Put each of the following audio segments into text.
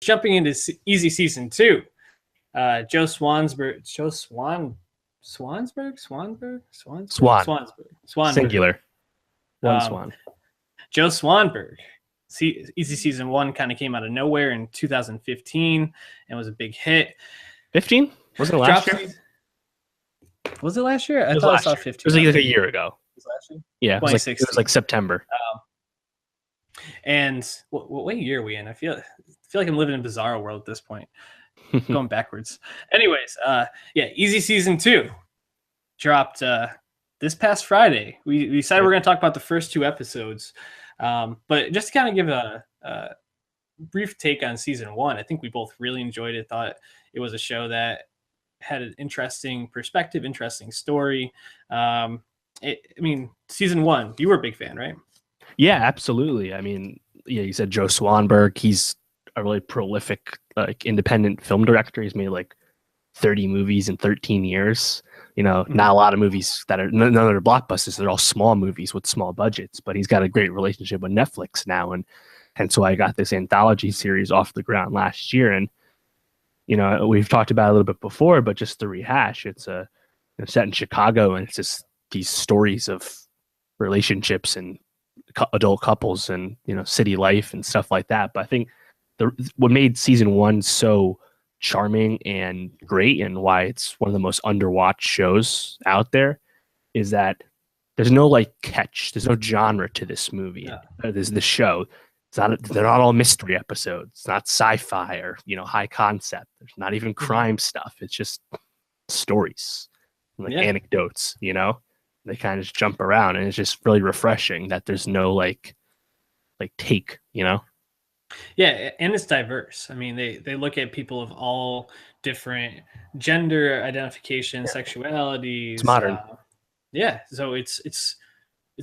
jumping into Easy Season 2. Joe Swansberg. Swanberg. Singular. One Swan. Joe Swanberg. Easy Season 1 kind of came out of nowhere in 2015 and was a big hit. 15? Wasn't it last year? Was it last year? I thought I saw 15. It was like a year ago. Was it last year? Yeah, it was like September. And what year are we in? I feel like I'm living in a bizarre world at this point. Going backwards. Anyways, Easy Season 2 dropped this past Friday. We decided we're going to talk about the first 2 episodes. But just to kind of give a brief take on Season 1, I think we both really enjoyed it. Thought it was a show that had an interesting perspective, interesting story. Season 1, you were a big fan, right? Yeah, absolutely. I mean, you said Joe Swanberg. He's a really prolific, independent film director. He's made 30 movies in 13 years. Not a lot of movies that are none of their blockbusters. They're all small movies with small budgets, but he's got a great relationship with Netflix now. And hence why I got this anthology series off the ground last year. And, we've talked about it a little bit before, but just to rehash, it's set in Chicago, and it's just these stories of relationships and adult couples and, city life and stuff like that. But I think what made Season 1 so charming and great, and why it's one of the most underwatched shows out there, is that there's no catch, there's no genre to this movie. There's the show. They're not all mystery episodes. It's not sci-fi or high concept. There's not even crime stuff. It's just stories, anecdotes. They kind of just jump around, and it's just really refreshing that there's no take. Yeah, and it's diverse. I mean, they look at people of all different gender identification, sexualities. It's modern. So it's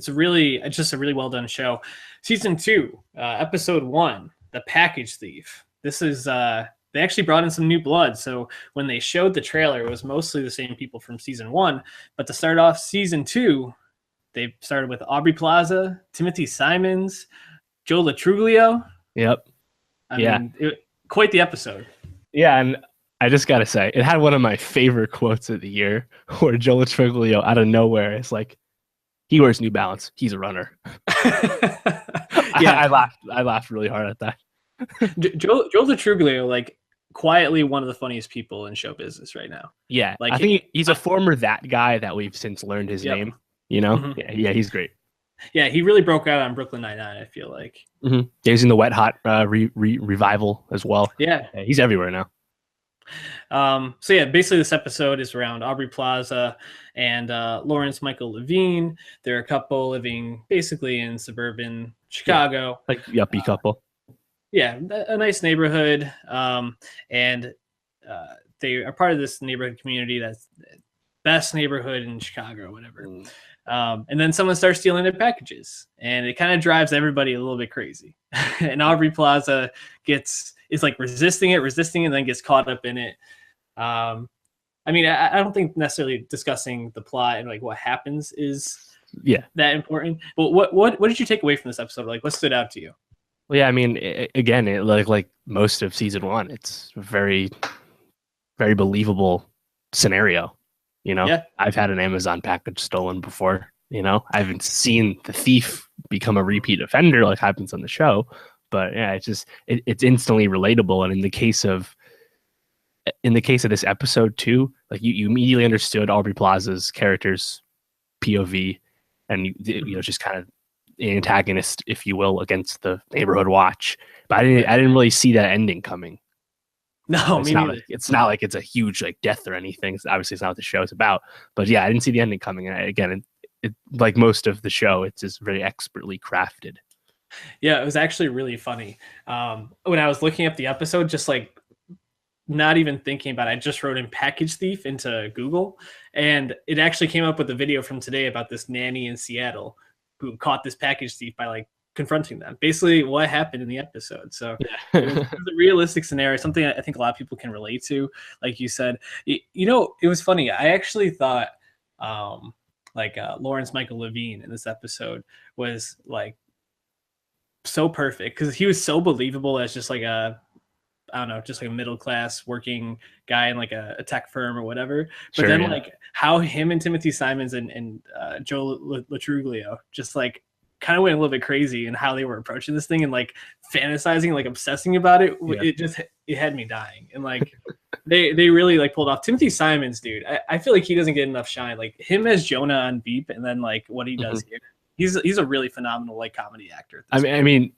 just a really well done show. Season 2, episode 1, The Package Thief. This is they actually brought in some new blood. So when they showed the trailer, it was mostly the same people from Season 1. But to start off Season 2, they started with Aubrey Plaza, Timothy Simons, Joe Latruglio. Yep. I mean, quite the episode. Yeah, and I just got to say, it had one of my favorite quotes of the year, where Joe Latruglio, out of nowhere, is like, he wears New Balance. He's a runner. Yeah, I laughed really hard at that. Joe Latruglio, quietly one of the funniest people in show business right now. Yeah, I think he's a former that guy that we've since learned his name. Mm-hmm. Yeah, he's great. Yeah, he really broke out on Brooklyn Nine-Nine, I feel like. Mm-hmm. He's in the Wet Hot revival as well. Yeah, he's everywhere now. Basically this episode is around Aubrey Plaza and Lawrence Michael Levine. They're a couple living basically in suburban Chicago. Yeah, yuppie couple. Yeah, a nice neighborhood. And they are part of this neighborhood community that's the best neighborhood in Chicago or whatever. And then someone starts stealing their packages, and it kind of drives everybody a little bit crazy. And Aubrey Plaza is resisting it, and then gets caught up in it. I don't think necessarily discussing the plot and what happens is that important. But what did you take away from this episode? What stood out to you? Well, yeah, I mean, again, like most of Season 1, it's a very, very believable scenario. I've had an Amazon package stolen before. I haven't seen the thief become a repeat offender like happens on the show, but yeah, it's instantly relatable. And in the case of this episode too, you immediately understood Aubrey Plaza's character's POV, and just kind of antagonist, if you will, against the neighborhood watch. But I didn't really see that ending coming. No, it's not like it's a huge death or anything. Obviously, it's not what the show is about. But yeah, I didn't see the ending coming. And again, it like most of the show, it's just very expertly crafted. Yeah, it was actually really funny. When I was looking up the episode, just not even thinking about it, I just wrote in package thief into Google, and it actually came up with a video from today about this nanny in Seattle who caught this package thief by confronting them. Basically what happened in the episode. So it was a realistic scenario, something I think a lot of people can relate to. Like you said, it was funny. I actually thought Lawrence Michael Levine in this episode was so perfect, because he was so believable as just a I don't know, just like a middle class working guy in like a tech firm or whatever. But Sure, then yeah. like how him and Timothy Simons and Joe Latruglio just like kind of went a little bit crazy and how they were approaching this thing and like fantasizing, like obsessing about it. Yeah. It had me dying. And like they really like pulled off Timothy Simons, dude. I feel like he doesn't get enough shine. Like him as Jonah on Veep, and then like what he does here. He's a really phenomenal like comedy actor. I mean,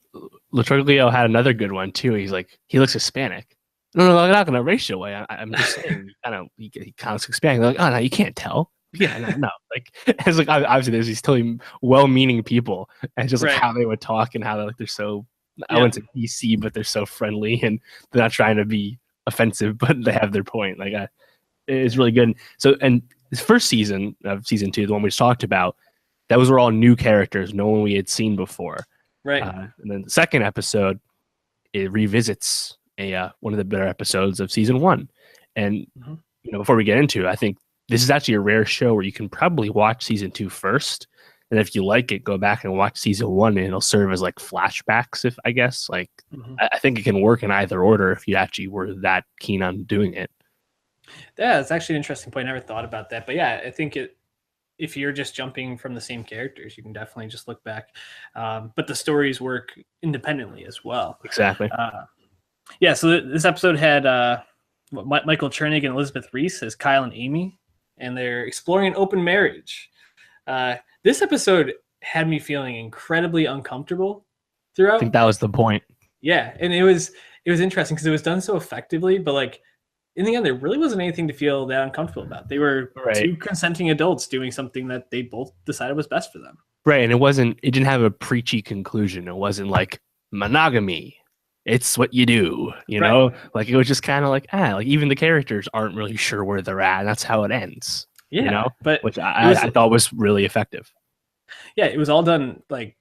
Latroglio had another good one too. He's like, he looks Hispanic. No, I'm not gonna race your way. I'm just saying, he kind of looks Hispanic. They're like, oh no, you can't tell. Yeah, no. Like, it's like obviously there's these totally well-meaning people, and just like how they would talk and how they're so, I wouldn't say PC, but they're so friendly and they're not trying to be offensive, but they have their point. Like, it's really good. So, and this first season of season 2, the one we just talked about, those were all new characters, no one we had seen before. Right. And then the second episode, it revisits one of the better episodes of season 1. And before we get into it, I think this is actually a rare show where you can probably watch season 2 first, and if you like it, go back and watch season 1, and it'll serve as like flashbacks. If I guess, like, I think it can work in either order if you actually were that keen on doing it. Yeah, it's actually an interesting point. I never thought about that, but yeah, I think if you're just jumping from the same characters, you can definitely just look back. But the stories work independently as well. Exactly. Yeah. So this episode had Michael Chernig and Elizabeth Reese as Kyle and Amy, and they're exploring an open marriage. This episode had me feeling incredibly uncomfortable throughout. I think that was the point. Yeah, and it was interesting because it was done so effectively, but like in the end, there really wasn't anything to feel that uncomfortable about. They were two consenting adults doing something that they both decided was best for them. Right, and it didn't have a preachy conclusion. It wasn't like monogamy. It's what you do, you know? Like, it was just kind of like, like even the characters aren't really sure where they're at, and that's how it ends. Yeah, you know? But which I thought was really effective. Yeah, it was all done like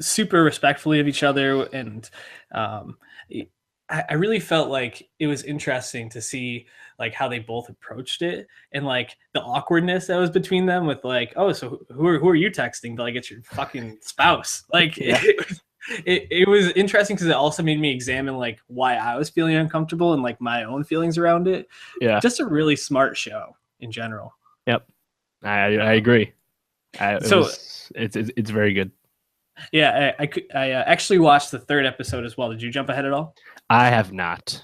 super respectfully of each other, and I really felt like it was interesting to see like how they both approached it and like the awkwardness that was between them with like, oh, so who are you texting? But like, it's your fucking spouse. Like it was interesting because it also made me examine like why I was feeling uncomfortable and like my own feelings around it. Yeah, just a really smart show in general. Yep, I agree. It's very good. Yeah, I actually watched the third episode as well. Did you jump ahead at all? I have not,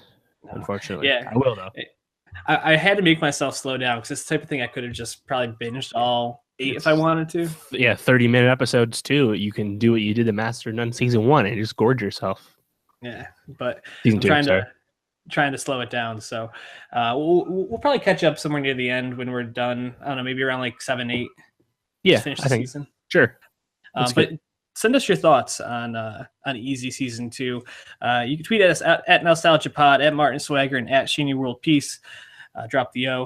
unfortunately. Yeah, I will though. I had to make myself slow down because it's the type of thing I could have just probably binged all 8 if I wanted to. Yeah, 30-minute episodes too. You can do what you did to Master None season 1 and just gorge yourself. Yeah, but season 2, trying to slow it down. So we'll probably catch up somewhere near the end when we're done. I don't know, maybe around like 7, 8. Yeah, finish the season. Sure. But send us your thoughts on Easy Season 2. You can tweet at us at NowstalgiaPod, at Martin Swagger, and at Sheeny World Peace. Drop the O.